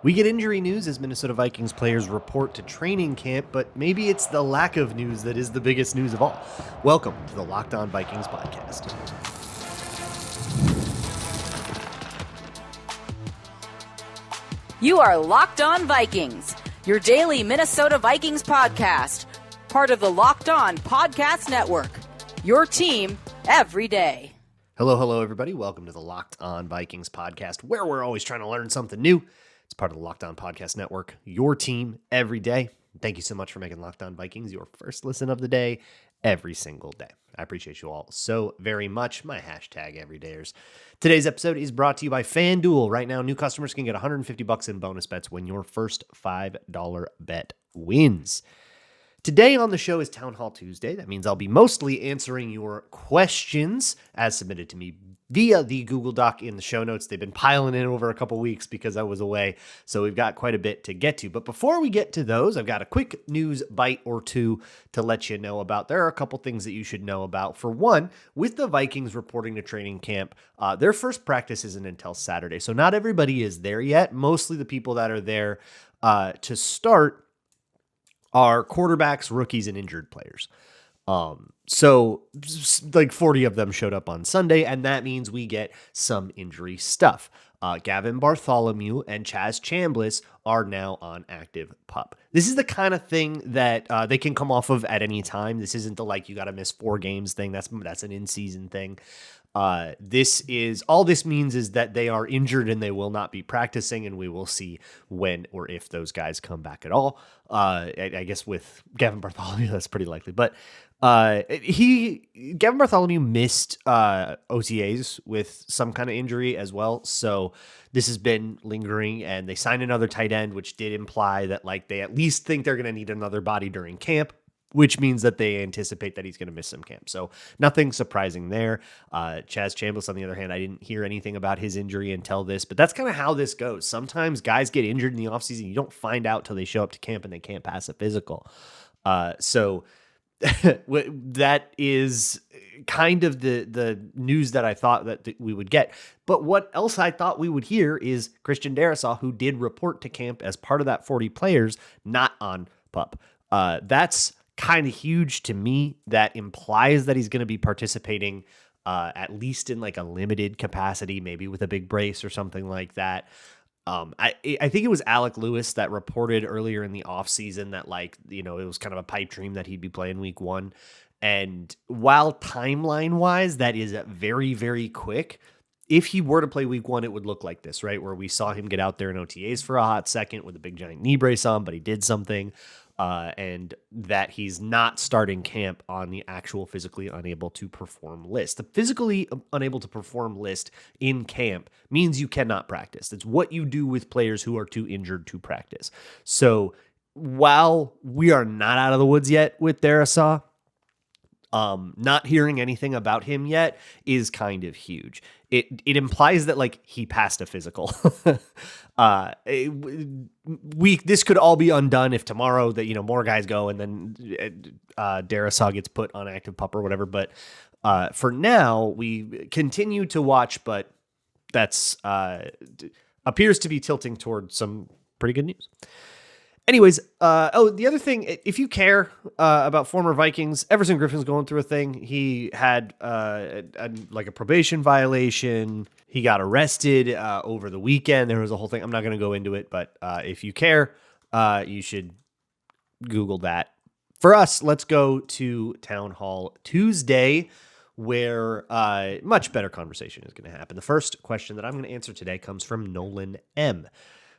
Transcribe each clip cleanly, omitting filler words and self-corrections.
We get injury news as Minnesota Vikings players report to training camp, but maybe it's the lack of news that is the biggest news of all. Welcome to the Locked On Vikings podcast. You are Locked On Vikings, your daily Minnesota Vikings podcast, part of the Locked On Podcast Network, your team every day. Hello, everybody. Welcome to the Locked On Vikings podcast, where we're always trying to learn something new. It's part of the Locked On Podcast Network, your team every day. Thank you so much for making Locked On Vikings your first listen of the day every single day. I appreciate you all so very much. My hashtag everydayers. Today's episode is brought to you by FanDuel. Right now, new customers can get $150 in bonus bets when your first $5 bet wins. Today on the show is Town Hall Tuesday. That means I'll be mostly answering your questions as submitted to me via the Google Doc in the show notes. They've been piling in over a couple weeks because I was away, so we've got quite a bit to get to. But before we get to those, I've got a quick news bite or two to let you know about. There are a couple things that you should know about. For one, with the Vikings reporting to training camp, their first practice isn't until Saturday, so not everybody is there yet. Mostly the people that are there to start are quarterbacks, rookies, and injured players. So like 40 of them showed up on Sunday, and that means we get some injury stuff. Gavin Bartholomew and Chaz Chambliss are now on active PUP. This is the kind of thing that they can come off of at any time. This isn't the like you got to miss 4 games thing. That's an in-season thing. This means is that they are injured and they will not be practicing, and we will see when or if those guys come back at all. I guess with Gavin Bartholomew, that's pretty likely, but Gavin Bartholomew missed OTAs with some kind of injury as well. So this has been lingering, and they signed another tight end, which did imply that like they at least think they're going to need another body during camp, which means that they anticipate that he's going to miss some camp. So nothing surprising there. Chaz Chambliss, on the other hand, I didn't hear anything about his injury until this, but that's kind of how this goes. Sometimes guys get injured in the offseason. You don't find out till they show up to camp and they can't pass a physical. So that is kind of the news that I thought that we would get. But what else I thought we would hear is Christian Darrisaw, who did report to camp as part of that 40 players, not on PUP. That's kind of huge to me. That implies that he's going to be participating at least in like a limited capacity, maybe with a big brace or something like that. I think it was Alec Lewis that reported earlier in the offseason that like, you know, it was kind of a pipe dream that he'd be playing week 1. And while timeline wise, that is very, very quick. If he were to play week 1, it would look like this, right? Where we saw him get out there in OTAs for a hot second with a big giant knee brace on, but he did something. And that he's not starting camp on the actual physically unable to perform list. The physically unable to perform list in camp means you cannot practice. It's what you do with players who are too injured to practice. So while we are not out of the woods yet with Darrisaw, not hearing anything about him yet is kind of huge. It implies that like he passed a physical. This could all be undone if tomorrow that, you know, more guys go and then Darrisaw gets put on active PUP or whatever. But for now, we continue to watch, but that's appears to be tilting toward some pretty good news. Anyways, the other thing, if you care about former Vikings, Everson Griffin's going through a thing. He had a probation violation. He got arrested over the weekend. There was a whole thing. I'm not going to go into it, but if you care, you should Google that. For us, let's go to Town Hall Tuesday, where much better conversation is going to happen. The first question that I'm going to answer today comes from Nolan M.,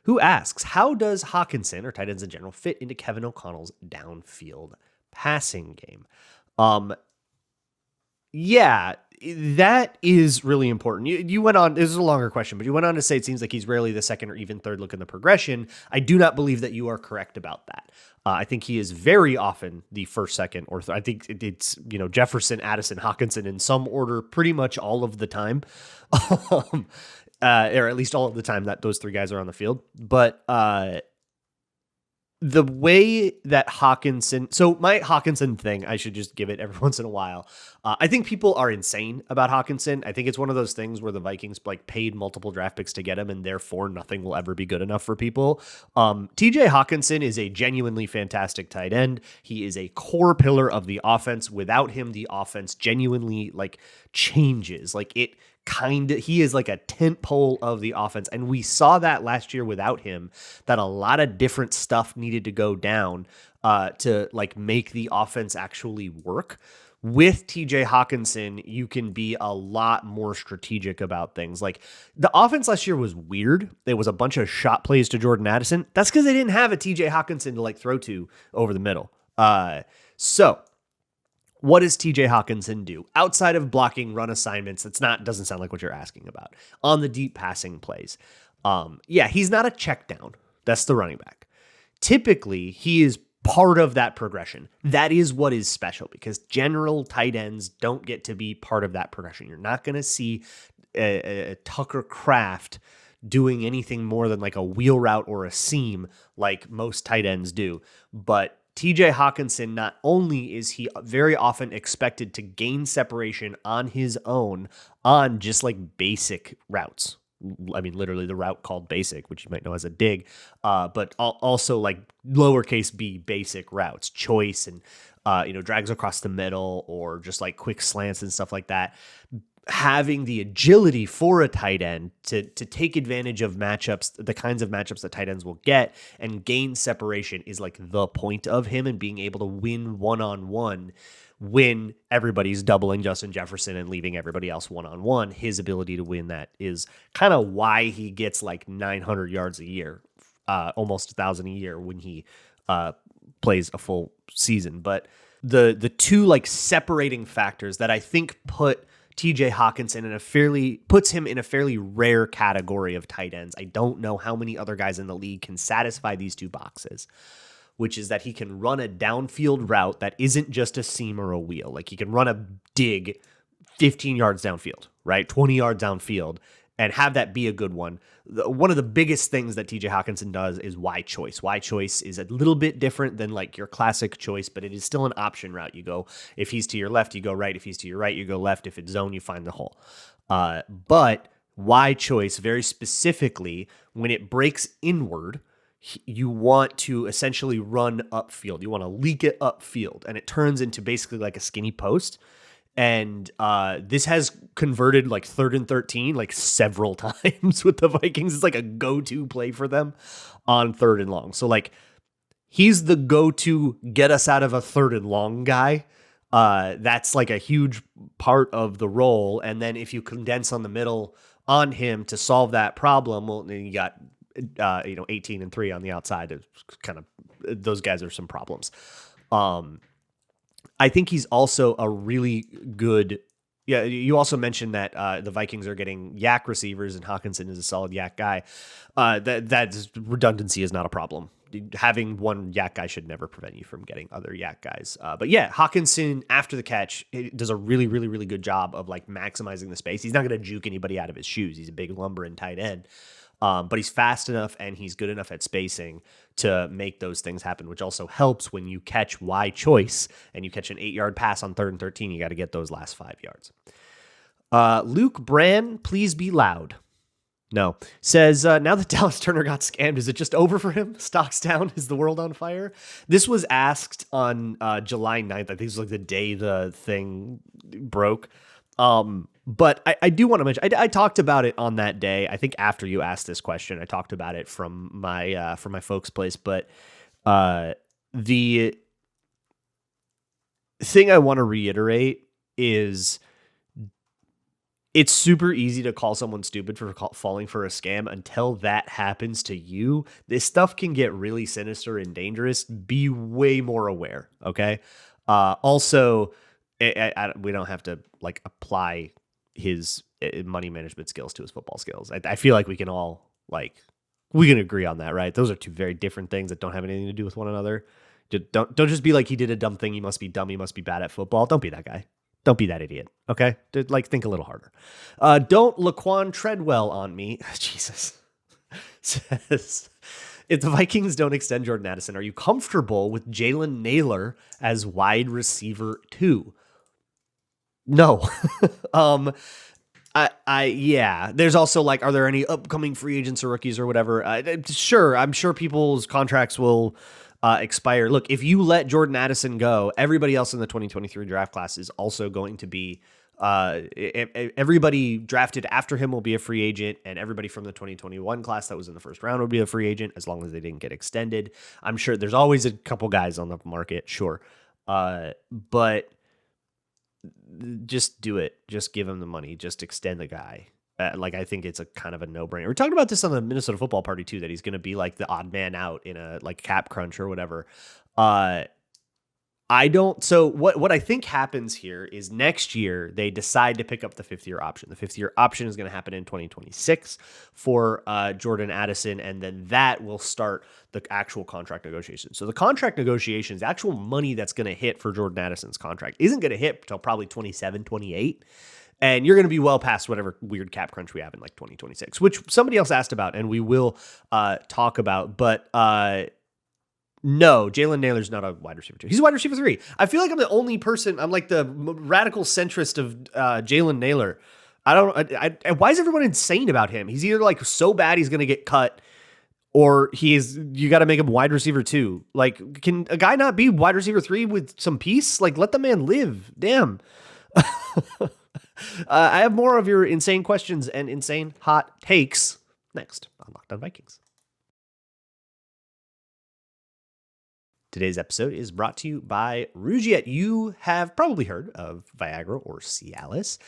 who asks, how does Hockenson, or tight ends in general, fit into Kevin O'Connell's downfield passing game? Yeah, that is really important. You went on, this is a longer question, but you went on to say it seems like he's rarely the second or even third look in the progression. I do not believe that you are correct about that. I think he is very often the first, second, or I think it's, you know, Jefferson, Addison, Hockenson in some order pretty much all of the time. Or at least all of the time that those 3 guys are on the field. But the way that Hockenson, so my Hockenson thing, I should just give it every once in a while. I think people are insane about Hockenson. I think it's one of those things where the Vikings like paid multiple draft picks to get him, and therefore nothing will ever be good enough for people. TJ Hockenson is a genuinely fantastic tight end. He is a core pillar of the offense. Without him, the offense genuinely like changes. Like he is like a tent pole of the offense. And we saw that last year without him, that a lot of different stuff needed to go down to like make the offense actually work. With TJ Hockenson, you can be a lot more strategic about things. Like the offense last year was weird. There was a bunch of shot plays to Jordan Addison. That's because they didn't have a TJ Hockenson to like throw to over the middle. So what does TJ Hockenson do outside of blocking run assignments? Doesn't sound like what you're asking about on the deep passing plays. He's not a check down. That's the running back. Typically, he is part of that progression. That is what is special because general tight ends don't get to be part of that progression. You're not going to see a Tucker Kraft doing anything more than like a wheel route or a seam like most tight ends do. But TJ Hockenson, not only is he very often expected to gain separation on his own on just like basic routes. I mean, literally the route called basic, which you might know as a dig, but also like lowercase b basic routes, choice and, drags across the middle or just like quick slants and stuff like that. Having the agility for a tight end to take advantage of matchups, the kinds of matchups that tight ends will get and gain separation is like the point of him, and being able to win one-on-one when everybody's doubling Justin Jefferson and leaving everybody else one-on-one. His ability to win that is kind of why he gets like 900 yards a year, almost 1,000 a year when he plays a full season. But the two like separating factors that I think put TJ Hockenson puts him in a fairly rare category of tight ends. I don't know how many other guys in the league can satisfy these two boxes, which is that he can run a downfield route that isn't just a seam or a wheel. Like he can run a dig 15 yards downfield, right? 20 yards downfield, and have that be a good one. One of the biggest things that TJ Hockenson does is Y choice. Y choice is a little bit different than like your classic choice, but it is still an option route. You go, if he's to your left, you go right. If he's to your right, you go left. If it's zone, you find the hole. But Y choice, very specifically, when it breaks inward, you want to essentially run upfield. You want to leak it upfield, and it turns into basically like a skinny post. And this has converted like 3rd and 13 like several times with the Vikings. It's like a go-to play for them on 3rd and long. So like he's the go-to get us out of a 3rd and long guy. That's like a huge part of the role. And then if you condense on the middle on him to solve that problem, well, then you got 18 and 3 on the outside. It's kind of, those guys are some problems. I think he's also a really good. Yeah, you also mentioned that the Vikings are getting yak receivers, and Hockenson is a solid yak guy. That's redundancy is not a problem. Having one yak guy should never prevent you from getting other yak guys. But yeah, Hockenson after the catch does a really, really, really good job of like maximizing the space. He's not going to juke anybody out of his shoes. He's a big lumbering tight end. But he's fast enough and he's good enough at spacing to make those things happen, which also helps when you catch Y choice and you catch an 8-yard pass on 3rd and 13. You got to get those last 5 yards. Luke Brand, please be loud. No. Says, now that Dallas Turner got scammed, is it just over for him? Stocks down? Is the world on fire? This was asked on July 9th. I think it was like the day the thing broke. But I do want to mention, I talked about it on that day. I think after you asked this question, I talked about it from my folks' place. But the thing I want to reiterate is it's super easy to call someone stupid for falling for a scam until that happens to you. This stuff can get really sinister and dangerous. Be way more aware. Okay. Also, we don't have to like apply his money management skills to his football skills. I feel like we can all we can agree on that, right? Those are two very different things that don't have anything to do with one another. Don't just be like, he did a dumb thing, he must be dumb, he must be bad at football. Don't be that guy. Don't be that idiot. Okay, think a little harder. Don't Laquan Treadwell on me. Jesus. Says, if the Vikings don't extend Jordan Addison, are you comfortable with Jalen Naylor as wide receiver 2? No. Yeah. There's also like, are there any upcoming free agents or rookies or whatever? Sure. I'm sure people's contracts will expire. Look, if you let Jordan Addison go, everybody else in the 2023 draft class is also going to be, everybody drafted after him will be a free agent, and everybody from the 2021 class that was in the first round would be a free agent as long as they didn't get extended. I'm sure there's always a couple guys on the market. Sure. But just do it. Just give him the money. Just extend the guy. I think it's a kind of a no-brainer. We're talking about this on the Minnesota Football Party too, that he's going to be like the odd man out in a like cap crunch or whatever. So what I think happens here is next year they decide to pick up the 5th-year option. The 5th-year option is going to happen in 2026 for Jordan Addison, and then that will start the actual contract negotiations. So the contract negotiations, the actual money that's going to hit for Jordan Addison's contract isn't going to hit until probably 27, 28. And you're going to be well past whatever weird cap crunch we have in like 2026, which somebody else asked about and we will talk about. But no, Jalen Naylor's not a wide receiver 2. He's a wide receiver 3. I feel like I'm the only person. I'm like the radical centrist of Jalen Naylor. Why is everyone insane about him? He's either like so bad he's going to get cut, or you got to make him wide receiver 2. Like, can a guy not be wide receiver 3 with some peace? Like, let the man live. Damn. I have more of your insane questions and insane hot takes next on Locked On Vikings. Today's episode is brought to you by Rugiet. You have probably heard of Viagra or Cialis,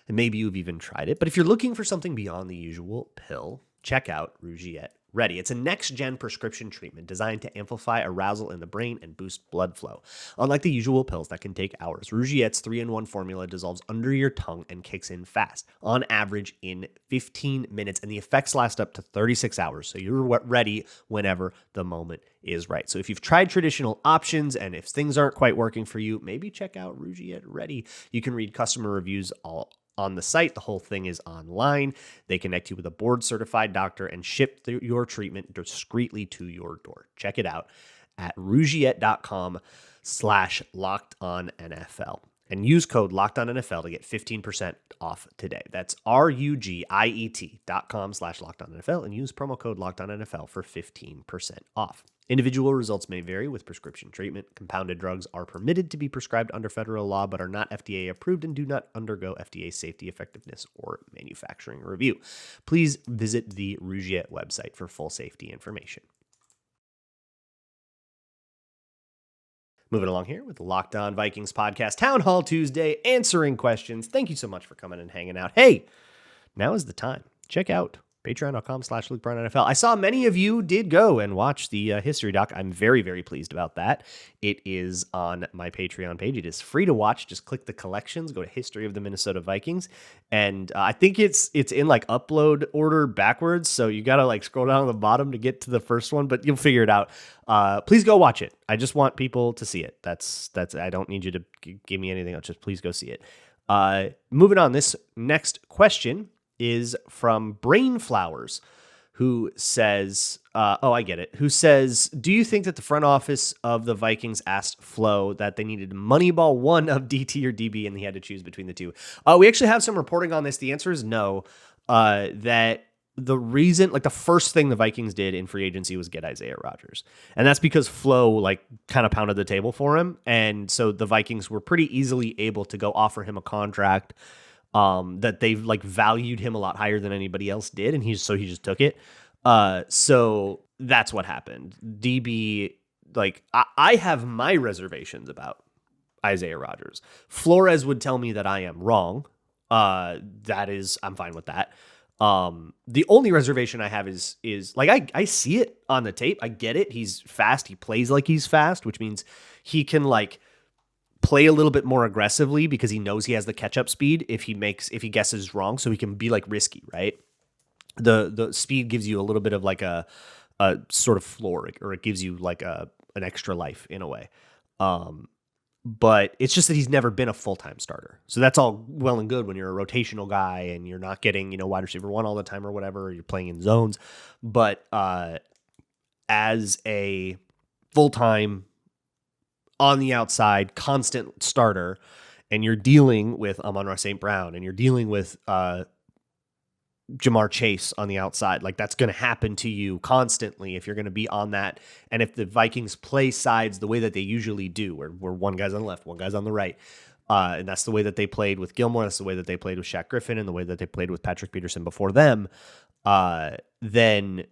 and maybe you've even tried it. But if you're looking for something beyond the usual pill, check out Rugiet Ready. It's a next-gen prescription treatment designed to amplify arousal in the brain and boost blood flow. Unlike the usual pills that can take hours, Rugiet's 3-in-1 formula dissolves under your tongue and kicks in fast, on average in 15 minutes, and the effects last up to 36 hours, so you're ready whenever the moment is right. So if you've tried traditional options and if things aren't quite working for you, maybe check out Rugiet Ready. You can read customer reviews all on the site. The whole thing is online. They connect you with a board-certified doctor and ship your treatment discreetly to your door. Check it out at rugiet.com/LockedOnNFL and use code LockedOnNFL to get 15% off today. That's RUGIET.com/LockedOnNFL and use promo code LockedOnNFL for 15% off. Individual results may vary with prescription treatment. Compounded drugs are permitted to be prescribed under federal law, but are not FDA approved and do not undergo FDA safety, effectiveness, or manufacturing review. Please visit the Rugiet website for full safety information. Moving along here with the Locked On Vikings podcast, Town Hall Tuesday, answering questions. Thank you so much for coming and hanging out. Hey, now is the time. Check out patreon.com/LukeBrownNFL. I saw many of you did go and watch the history doc. I'm very, very pleased about that. It is on my Patreon page. It is free to watch. Just click the collections, go to History of the Minnesota Vikings. And I think it's in like upload order backwards. So you got to like scroll down to the bottom to get to the first one, but you'll figure it out. Please go watch it. I just want people to see it. That's, I don't need you to give me anything else. Just please go see it. Moving on, this next question is from Brain Flowers, who says, I get it, who says, do you think that the front office of the Vikings asked Flo that they needed Moneyball 1 of DT or DB and he had to choose between the two? We actually have some reporting on this. The answer is no. That the reason, like the first thing the Vikings did in free agency was get Isaiah Rodgers. And that's because Flo like kind of pounded the table for him. And so the Vikings were pretty easily able to go offer him a contract that they've like valued him a lot higher than anybody else did. And he just took it. So that's what happened. DB, like I have my reservations about Isaiah Rodgers. Flores would tell me that I am wrong. I'm fine with that. The only reservation I have is like, I see it on the tape. I get it. He's fast. He plays like he's fast, which means he can like play a little bit more aggressively because he knows he has the catch-up speed if he guesses wrong, so he can be like risky, right? The speed gives you a little bit of like a sort of floor, or it gives you like an extra life in a way. But it's just that he's never been a full-time starter. So that's all well and good when you're a rotational guy and you're not getting, wide receiver 1 all the time or whatever, or you're playing in zones. But as a full-time, on the outside, constant starter, and you're dealing with Amon-Ra St. Brown, and you're dealing with Jamar Chase on the outside, like that's going to happen to you constantly if you're going to be on that. And if the Vikings play sides the way that they usually do, where one guy's on the left, one guy's on the right, and that's the way that they played with Gilmore, that's the way that they played with Shaq Griffin, and the way that they played with Patrick Peterson before them, then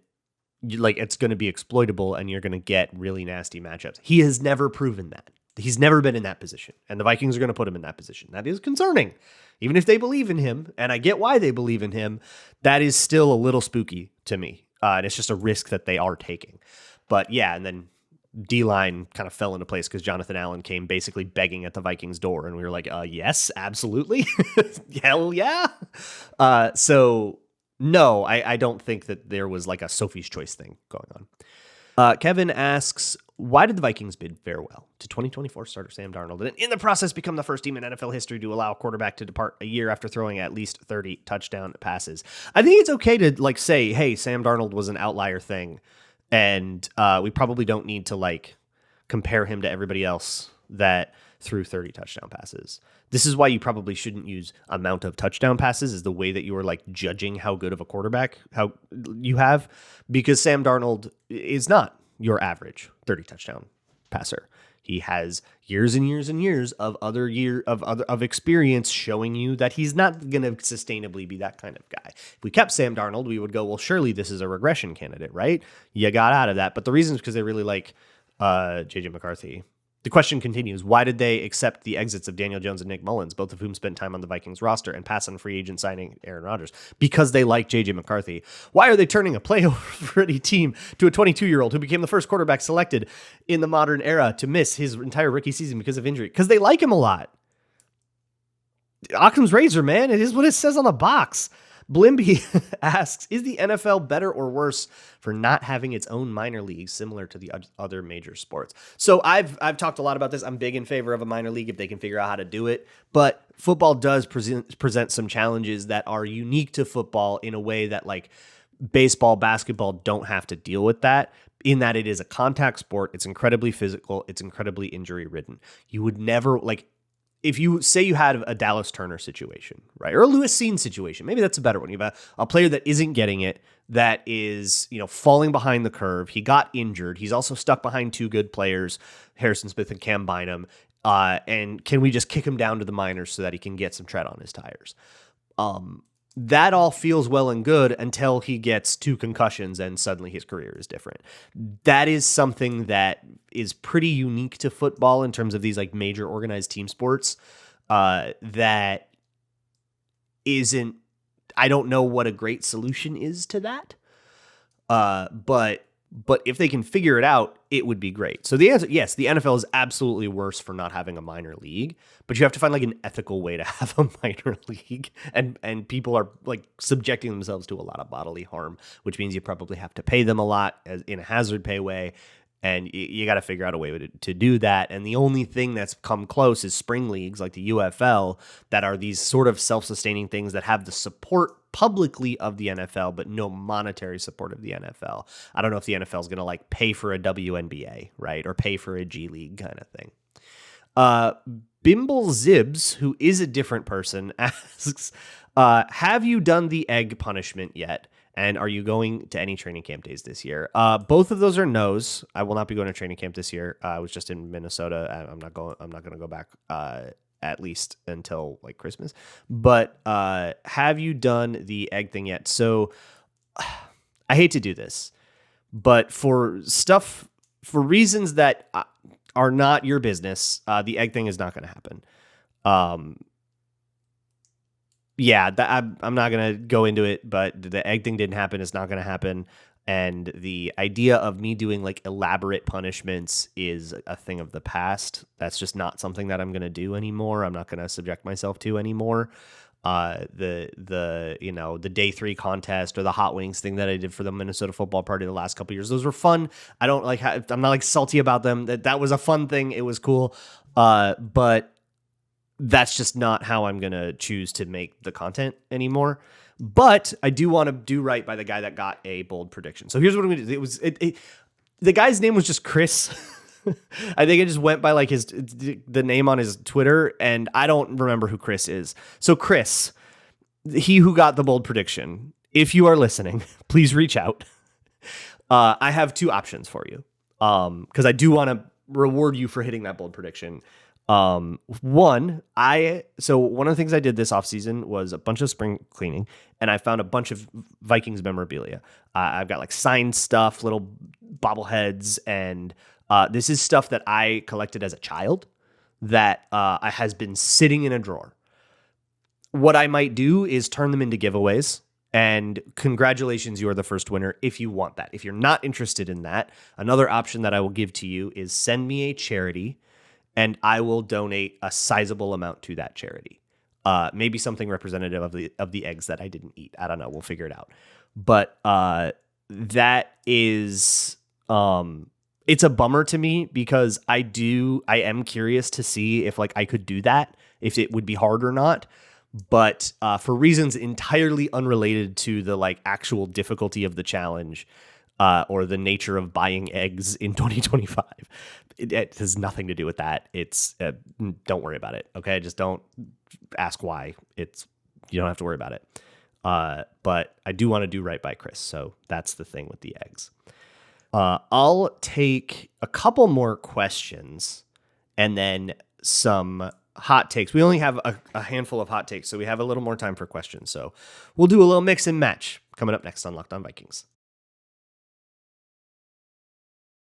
it's going to be exploitable, and you're going to get really nasty matchups. He has never proven that. He's never been in that position, and the Vikings are going to put him in that position. That is concerning. Even if they believe in him, and I get why they believe in him, that is still a little spooky to me. And it's just a risk that they are taking. But yeah, and then D-line kind of fell into place because Jonathan Allen came basically begging at the Vikings' door, and we were like, yes, absolutely. Hell yeah. So no, I don't think that there was like a Sophie's Choice thing going on. Kevin asks, why did the Vikings bid farewell to 2024 starter Sam Darnold and in the process become the first team in NFL history to allow a quarterback to depart a year after throwing at least 30 touchdown passes? I think it's okay to say, hey, Sam Darnold was an outlier thing, and we probably don't need to compare him to everybody else that threw 30 touchdown passes. This is why you probably shouldn't use amount of touchdown passes as the way that you are judging how good of a quarterback how you have, because Sam Darnold is not your average 30 touchdown passer. He has years and years and years of of experience showing you that he's not going to sustainably be that kind of guy. If we kept Sam Darnold, we would go, well, surely this is a regression candidate, right? You got out of that. But the reason is because they really like JJ McCarthy. The question continues, why did they accept the exits of Daniel Jones and Nick Mullins, both of whom spent time on the Vikings roster, and pass on free agent signing Aaron Rodgers? Because they like JJ McCarthy. Why are they turning a playoff-ready team to a 22-year-old who became the first quarterback selected in the modern era to miss his entire rookie season because of injury? Because they like him a lot. Occam's razor, man. It is what it says on the box. Blimby asks, is the NFL better or worse for not having its own minor league similar to the other major sports? So I've talked a lot about this. I'm big in favor of a minor league if they can figure out how to do it. But football does present some challenges that are unique to football in a way that baseball, basketball don't have to deal with that, in that it is a contact sport. It's incredibly physical. It's incredibly injury ridden. You would never if you say you had a Dallas Turner situation, right, or a Lewis Seen situation, maybe that's a better one. You have a player that isn't getting it, that is, falling behind the curve. He got injured. He's also stuck behind two good players, Harrison Smith and Cam Bynum. And can we just kick him down to the minors so that he can get some tread on his tires? That all feels well and good until he gets 2 concussions and suddenly his career is different. That is something that is pretty unique to football in terms of these major organized team sports. That isn't, I don't know what a great solution is to that. But if they can figure it out, it would be great. So the answer, yes, the NFL is absolutely worse for not having a minor league, but you have to find an ethical way to have a minor league. And people are subjecting themselves to a lot of bodily harm, which means you probably have to pay them a lot in a hazard pay way. And you got to figure out a way to do that. And the only thing that's come close is spring leagues like the UFL that are these sort of self-sustaining things that have the support publicly of the NFL, but no monetary support of the NFL. I don't know if the NFL is going to pay for a WNBA, right? Or pay for a G League kind of thing. Bimble Zibs, who is a different person, asks, have you done the egg punishment yet? And are you going to any training camp days this year? Both of those are no's. I will not be going to training camp this year. I was just in Minnesota. I'm not going to go back at least until Christmas. But have you done the egg thing yet? So I hate to do this, but for reasons that are not your business, the egg thing is not going to happen. Yeah, I'm not going to go into it, but the egg thing didn't happen. It's not going to happen. And the idea of me doing elaborate punishments is a thing of the past. That's just not something that I'm going to do anymore. I'm not going to subject myself to anymore. The day 3 contest or the hot wings thing that I did for the Minnesota football party the last couple of years, those were fun. I'm not salty about them. That was a fun thing. It was cool. But that's just not how I'm going to choose to make the content anymore. But I do want to do right by the guy that got a bold prediction. So here's what I'm going to do. The guy's name was just Chris. I think it just went by like the name on his Twitter, and I don't remember who Chris is. So Chris, he who got the bold prediction, if you are listening, please reach out. I have two options for you, because I do want to reward you for hitting that bold prediction. One of the things I did this offseason was a bunch of spring cleaning, and I found a bunch of Vikings memorabilia. I've got like signed stuff, little bobbleheads, and this is stuff that I collected as a child that has been sitting in a drawer. What I might do is turn them into giveaways, and congratulations, you are the first winner if you want that. If you're not interested in that, another option that I will give to you is send me a charity, and I will donate a sizable amount to that charity. Maybe something representative of the eggs that I didn't eat. I don't know. We'll figure it out. But that is, it's a bummer to me because I am curious to see if like I could do that, if it would be hard or not. But for reasons entirely unrelated to the like actual difficulty of the challenge or the nature of buying eggs in 2025. It has nothing to do with that. It's don't worry about it. Okay. Just don't ask why. You don't have to worry about it. But I do want to do right by Chris. So that's the thing with the eggs. I'll take a couple more questions and then some hot takes. We only have a handful of hot takes, so we have a little more time for questions. So we'll do a little mix and match coming up next on Locked On Vikings.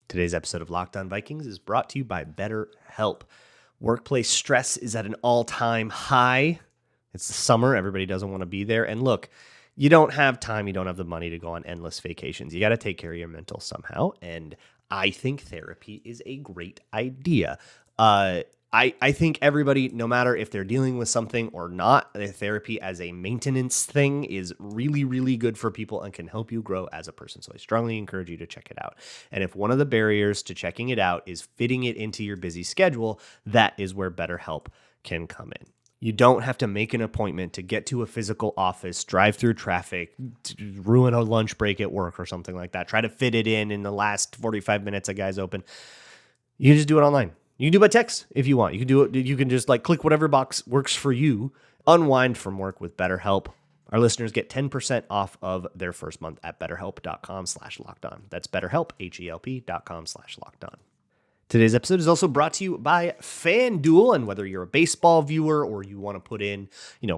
Today's episode of Locked On Vikings is brought to you by Betterhelp. Workplace stress is at an all-time high. It's the summer. Everybody doesn't want to be there. And look, you don't have time. You don't have the money to go on endless vacations. You got to take care of your mental somehow. And I think therapy is a great idea. I think everybody, no matter if they're dealing with something or not, therapy as a maintenance thing is really, really good for people and can help you grow as a person. So I strongly encourage you to check it out. And if one of the barriers to checking it out is fitting it into your busy schedule, that is where BetterHelp can come in. You don't have to make an appointment to get to a physical office, drive through traffic, ruin a lunch break at work or something like that. Try to fit it in the last 45 minutes a guy's open. You can just do it online. You can do it by text if you want. You can do it. You can just like click whatever box works for you. Unwind from work with BetterHelp. Our listeners get 10% off of their first month at betterhelp.com/lockedon. That's BetterHelp, HELP.com/lockedon. Today's episode is also brought to you by FanDuel. And whether you're a baseball viewer or you want to put in,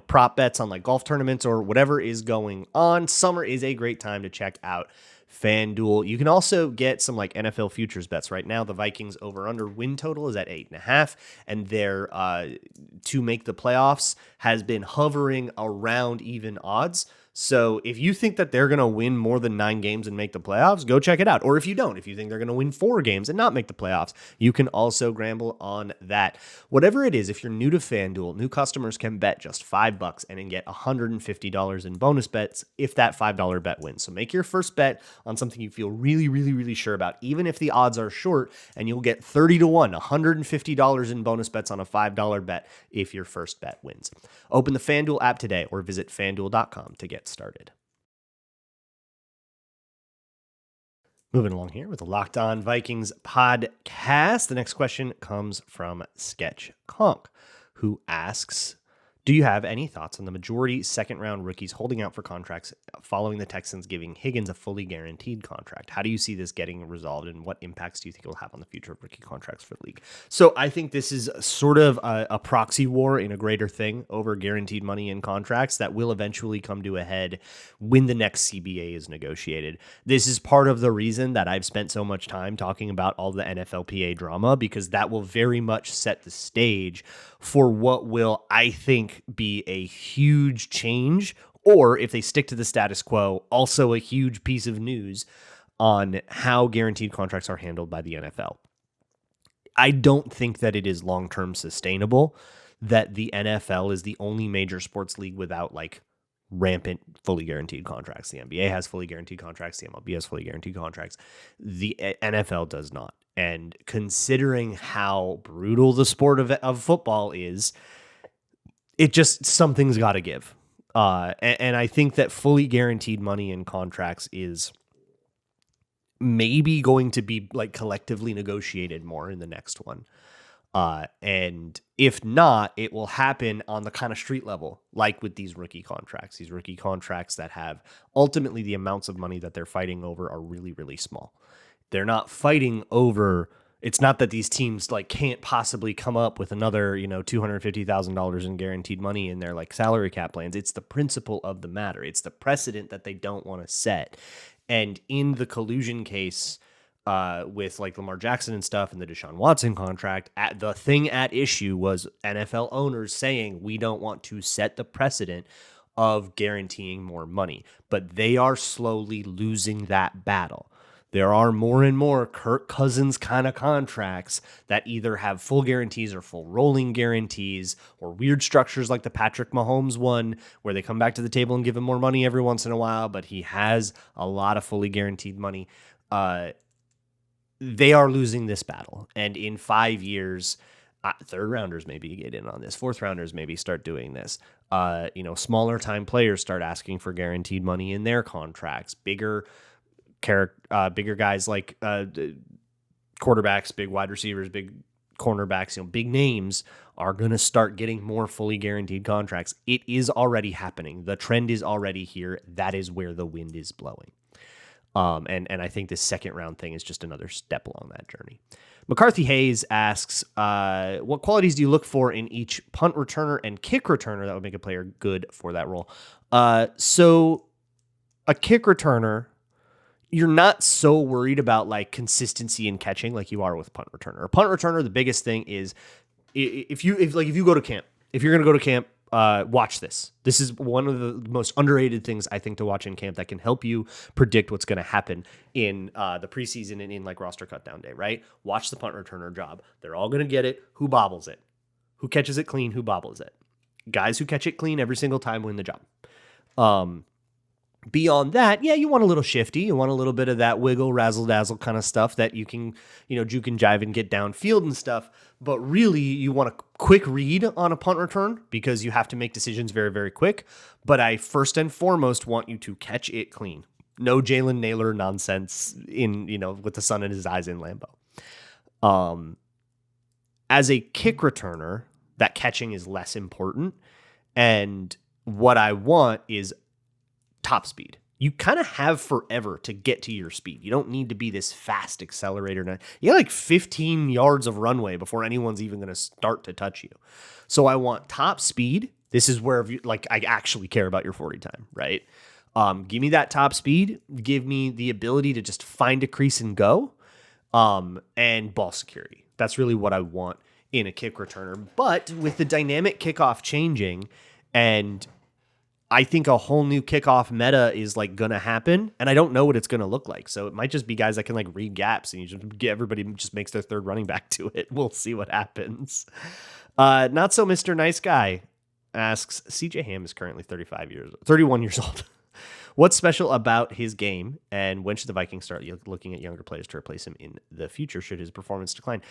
prop bets on like golf tournaments or whatever is going on, summer is a great time to check out FanDuel. You can also get some like NFL futures bets. Right now, the Vikings over-under win total is at 8.5, and their to make the playoffs has been hovering around even odds. So if you think that they're going to win more than 9 games and make the playoffs, go check it out. Or if you don't, if you think they're going to win 4 games and not make the playoffs, you can also gamble on that. Whatever it is, if you're new to FanDuel, new customers can bet just $5 and then get $150 in bonus bets if that $5 bet wins. So make your first bet on something you feel really, really, really sure about, even if the odds are short, and you'll get 30-1, $150 in bonus bets on a $5 bet if your first bet wins. Open the FanDuel app today or visit FanDuel.com to get started. Moving along here with the Locked On Vikings podcast. The next question comes from Sketch Conk, who asks, do you have any thoughts on the majority second-round rookies holding out for contracts following the Texans giving Higgins a fully guaranteed contract? How do you see this getting resolved, and what impacts do you think it will have on the future of rookie contracts for the league? So I think this is sort of a proxy war in a greater thing over guaranteed money in contracts that will eventually come to a head when the next CBA is negotiated. This is part of the reason that I've spent so much time talking about all the NFLPA drama, because that will very much set the stage for what will, I think, be a huge change, or if they stick to the status quo, also a huge piece of news on how guaranteed contracts are handled by the NFL. I don't think that it is long-term sustainable that the NFL is the only major sports league without like rampant fully guaranteed contracts. The NBA has fully guaranteed contracts. The MLB has fully guaranteed contracts. The NFL does not. And considering how brutal the sport of football is, it just, something's got to give. And I think that fully guaranteed money in contracts is maybe going to be like collectively negotiated more in the next one. And if not, it will happen on the kind of street level, like with these rookie contracts that have ultimately the amounts of money that they're fighting over are really, really small. They're not fighting over. It's not that these teams like can't possibly come up with another, $250,000 in guaranteed money in their like salary cap plans. It's the principle of the matter. It's the precedent that they don't want to set. And in the collusion case, with like Lamar Jackson and stuff and the Deshaun Watson contract, the thing at issue was NFL owners saying we don't want to set the precedent of guaranteeing more money, but they are slowly losing that battle. There are more and more Kirk Cousins kind of contracts that either have full guarantees or full rolling guarantees or weird structures like the Patrick Mahomes one where they come back to the table and give him more money every once in a while, but he has a lot of fully guaranteed money. They are losing this battle. And in 5 years, third rounders maybe get in on this. Fourth rounders maybe start doing this. Smaller time players start asking for guaranteed money in their contracts. Bigger guys like quarterbacks, big wide receivers, big cornerbacks, big names are going to start getting more fully guaranteed contracts. It is already happening. The trend is already here. That is where the wind is blowing. And I think this second round thing is just another step along that journey. McCarthy Hayes asks, what qualities do you look for in each punt returner and kick returner that would make a player good for that role? So a kick returner, you're not so worried about like consistency in catching like you are with punt returner. A punt returner, the biggest thing is if you go to camp, if you're going to go to camp, watch this. This is one of the most underrated things I think to watch in camp that can help you predict what's going to happen in the preseason and in like roster cutdown day, right? Watch the punt returner job. They're all going to get it. Who bobbles it? Who catches it clean? Who bobbles it? Guys who catch it clean every single time win the job. Beyond that, yeah, you want a little shifty. You want a little bit of that wiggle, razzle dazzle kind of stuff that you can, juke and jive and get downfield and stuff. But really, you want a quick read on a punt return because you have to make decisions very, very quick. But I first and foremost want you to catch it clean. No Jalen Naylor nonsense with the sun in his eyes in Lambeau. As a kick returner, that catching is less important. And what I want is top speed. You kind of have forever to get to your speed. You don't need to be this fast accelerator. You got like 15 yards of runway before anyone's even going to start to touch you. So I want top speed. This is where I actually care about your 40 time, right? Give me that top speed. Give me the ability to just find a crease and go, and ball security. That's really what I want in a kick returner. But with the dynamic kickoff changing, and I think a whole new kickoff meta is like going to happen, and I don't know what it's going to look like. So it might just be guys that can like read gaps and everybody just makes their third running back to it. We'll see what happens. Not so Mr. Nice Guy asks, CJ Ham is currently 31 years old. What's special about his game, and when should the Vikings start looking at younger players to replace him in the future should his performance decline?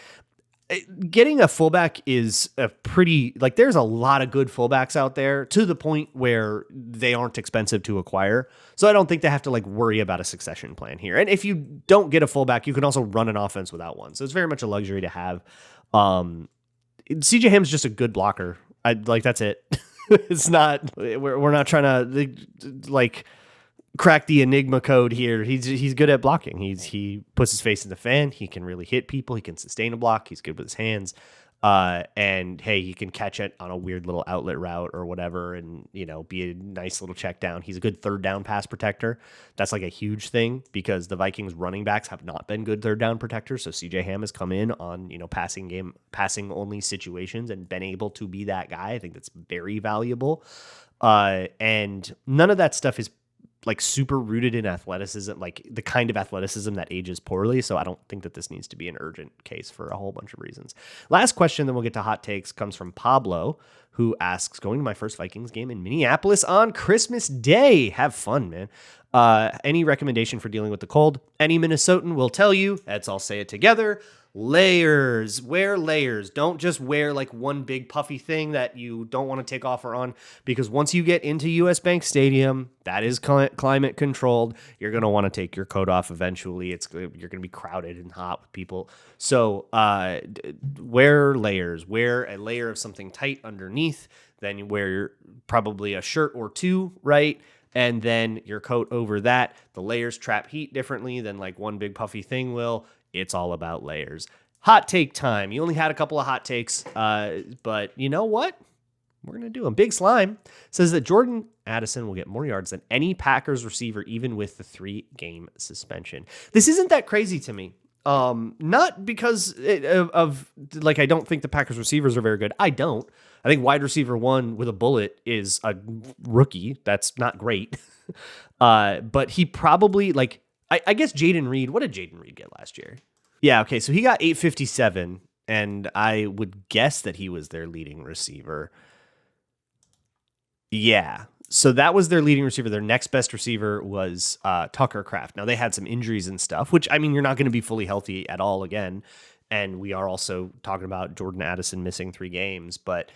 Getting a fullback is there's a lot of good fullbacks out there to the point where they aren't expensive to acquire. So I don't think they have to worry about a succession plan here. And if you don't get a fullback, you can also run an offense without one. So it's very much a luxury to have. CJ Ham's just a good blocker. That's it. It's not, we're not trying to crack the Enigma code here. He's good at blocking. He puts his face in the fan. He can really hit people. He can sustain a block. He's good with his hands. And hey, he can catch it on a weird little outlet route or whatever, and be a nice little check down. He's a good third down pass protector. That's a huge thing because the Vikings running backs have not been good third down protectors. So CJ Ham has come in on passing only situations and been able to be that guy. I think that's very valuable. And none of that stuff is super rooted in athleticism, the kind of athleticism that ages poorly. So I don't think that this needs to be an urgent case for a whole bunch of reasons. Last question, then we'll get to hot takes, comes from Pablo, who asks, going to my first Vikings game in Minneapolis on Christmas Day. Have fun, man. Any recommendation for dealing with the cold? Any Minnesotan will tell you, let's all say it together, layers. Wear layers. Don't just wear like one big puffy thing that you don't want to take off or on, because once you get into US Bank Stadium, that is climate controlled. You're going to want to take your coat off eventually. You're going to be crowded and hot with people. So wear layers. Wear a layer of something tight underneath. Then you wear probably a shirt or two, right? And then your coat over that. The layers trap heat differently than like one big puffy thing will. It's all about layers. Hot take time. You only had a couple of hot takes, but you know what? We're going to do them. Big Slime says that Jordan Addison will get more yards than any Packers receiver, even with the 3-game suspension. This isn't that crazy to me. Not because of I don't think the Packers receivers are very good. I don't. I think wide receiver 1 with a bullet is a rookie. That's not great. But he probably I guess Jaden Reed. What did Jaden Reed get last year? Yeah, okay, so he got 857, and I would guess that he was their leading receiver. Yeah, so that was their leading receiver. Their next best receiver was Tucker Kraft. Now, they had some injuries and stuff, which, I mean, you're not going to be fully healthy at all again. And we are also talking about Jordan Addison missing 3 games, but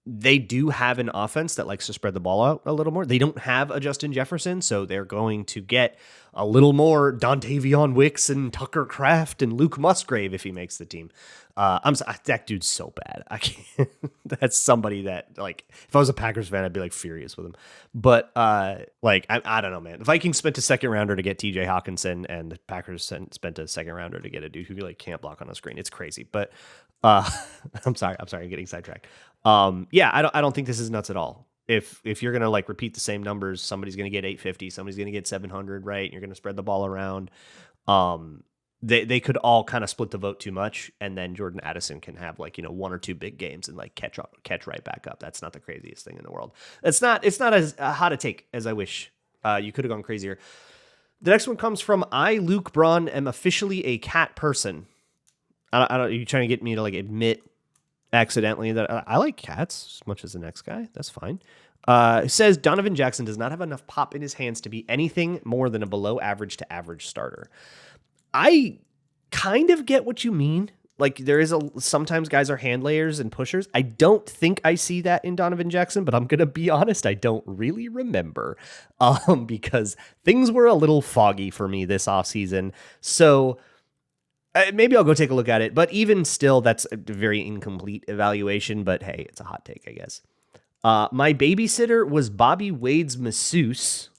they do have an offense that likes to spread the ball out a little more. They don't have a Justin Jefferson, so they're going to get a little more Dontavion Wicks and Tucker Kraft and Luke Musgrave if he makes the team. That dude's so bad. I can't. That's somebody that, if I was a Packers fan, I'd be furious with him. But I don't know, man. The Vikings spent a second rounder to get TJ Hockenson, and the Packers spent a second rounder to get a dude who can't block on a screen. It's crazy. But I'm sorry, I'm getting sidetracked. I don't think this is nuts at all. If you're gonna repeat the same numbers, somebody's gonna get 850, somebody's gonna get 700, right? And you're gonna spread the ball around. They could all kind of split the vote too much, and then Jordan Addison can have 1 or 2 big games and catch right back up. That's not the craziest thing in the world. It's not as hot a take as I wish. You could have gone crazier. The next one comes from Luke Braun, am officially a cat person. I don't. Are you trying to get me to admit accidentally that I like cats as much as the next guy? That's fine. Says Donovan Jackson does not have enough pop in his hands to be anything more than a below average to average starter. I kind of get what you mean. Sometimes guys are hand layers and pushers. I don't think I see that in Donovan Jackson, but I'm going to be honest, I don't really remember because things were a little foggy for me this offseason. So maybe I'll go take a look at it. But even still, that's a very incomplete evaluation. But hey, it's a hot take, I guess. My babysitter was Bobby Wade's masseuse.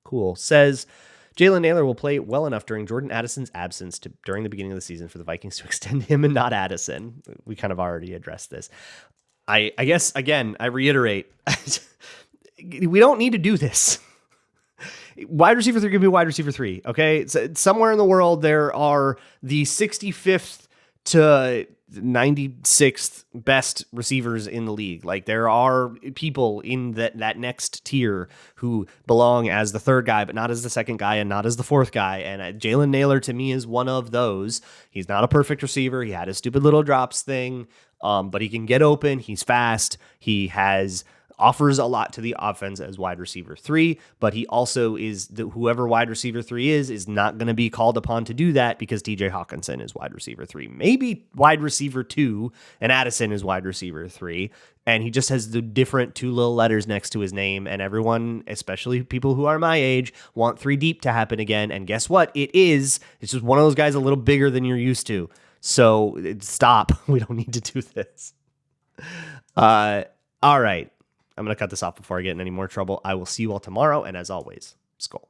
Cool. Says Jalen Nailor will play well enough during Jordan Addison's absence during the beginning of the season for the Vikings to extend him and not Addison. We kind of already addressed this. I guess, again, I reiterate, we don't need to do this. Wide receiver 3 could be wide receiver 3, okay? So somewhere in the world, there are the 65th to 96th best receivers in the league. There are people in that next tier who belong as the third guy, but not as the second guy and not as the fourth guy. And Jalen Nailor to me is one of those. He's not a perfect receiver. He had his stupid little drops thing, but he can get open. He's fast. He offers a lot to the offense as wide receiver 3, but he also is whoever wide receiver 3 is not going to be called upon to do that because TJ Hockenson is wide receiver 3. Maybe wide receiver 2 and Addison is wide receiver 3, and he just has the different 2 little letters next to his name, and everyone, especially people who are my age, want 3 deep to happen again, and guess what? It's just one of those guys a little bigger than you're used to. So stop. We don't need to do this. All right. I'm going to cut this off before I get in any more trouble. I will see you all tomorrow. And as always, Skull.